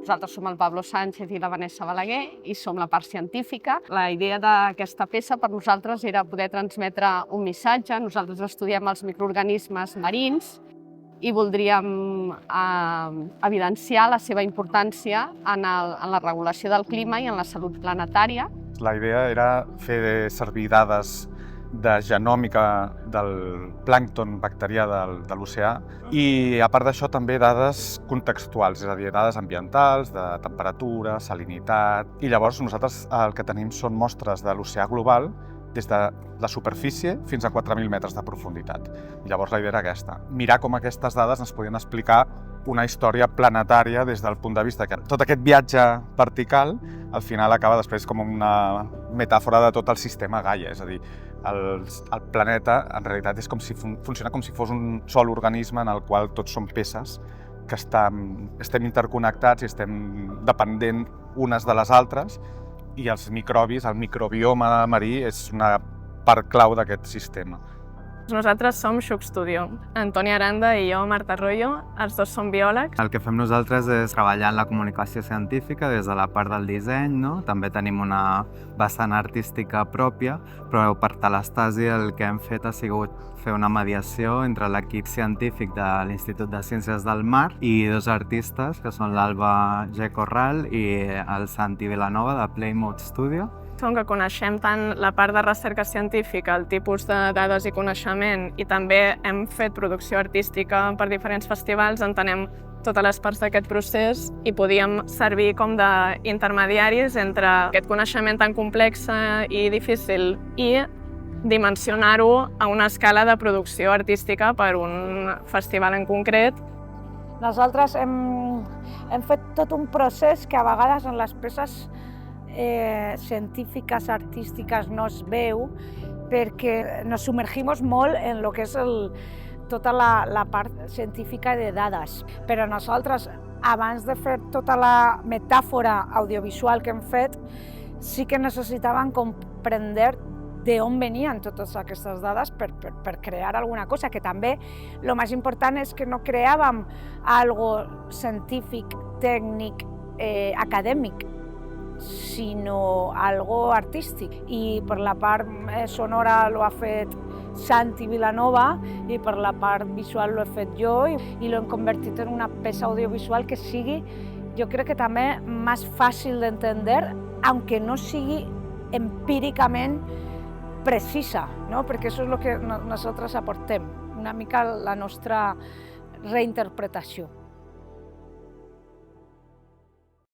Nosaltres som el Pablo Sánchez i la Vanessa Balaguer i som la part científica. La idea d'aquesta peça per nosaltres era poder transmetre un missatge. Nosaltres estudiem els microorganismes marins i voldríem evidenciar la seva importància en la regulació del clima i en la salut planetària. La idea era fer servir dades de genòmica del plàncton bacterià de l'oceà i, a part d'això, també dades contextuals, és a dir, dades ambientals, de temperatura, salinitat. I llavors nosaltres el que tenim són mostres de l'oceà global des de la superfície fins a 4.000 metres de profunditat. I llavors la idea era aquesta, mirar com aquestes dades ens podien explicar una història planetària des del punt de vista que tot aquest viatge vertical al final acaba després com una metàfora de tot el sistema Gaia, és a dir, el planeta en realitat és funciona com si fos un sol organisme en el qual tots som peces que estem interconnectats i estem dependent unes de les altres i els microbis, el microbioma marí és una part clau d'aquest sistema. Nosaltres som Xuc Studio. Antoni Aranda i jo, Marta Arroyo, els dos som biòlegs. El que fem nosaltres és treballar en la comunicació científica des de la part del disseny, no? També tenim una vessant artística pròpia, però per Telestasi el que hem fet ha sigut fer una mediació entre l'equip científic de l'Institut de Ciències del Mar i dos artistes, que són l'Alba G. Corral i el Santi Vilanova, de Playmode Studio. Com que coneixem tant la part de recerca científica, el tipus de dades i coneixement, i també hem fet producció artística per diferents festivals, entenem totes les parts d'aquest procés i podíem servir com d'intermediaris entre aquest coneixement tan complex i difícil i dimensionar-ho a una escala de producció artística per un festival en concret. Nosaltres hem fet tot un procés que a vegades en les peces científiques, artístiques no es veu perquè nos submergimos molt en lo que és tota la part científica de dades. Però nosaltres, abans de fer tota la metàfora audiovisual que hem fet, sí que necessitàvem comprendre d'on venien totes aquestes dades per crear alguna cosa, que també el més important és que no creàvem algo científic, tècnic, acadèmic, sinó algo artístic. I per la part sonora l'ho ha fet Santi Vilanova i per la part visual l'ho he fet jo i l'hem convertit en una peça audiovisual que sigui, jo crec que també més fàcil d'entendre, aunque no sigui empíricament precisa, no? Perquè això és el que nosaltres aportem, una mica la nostra reinterpretació.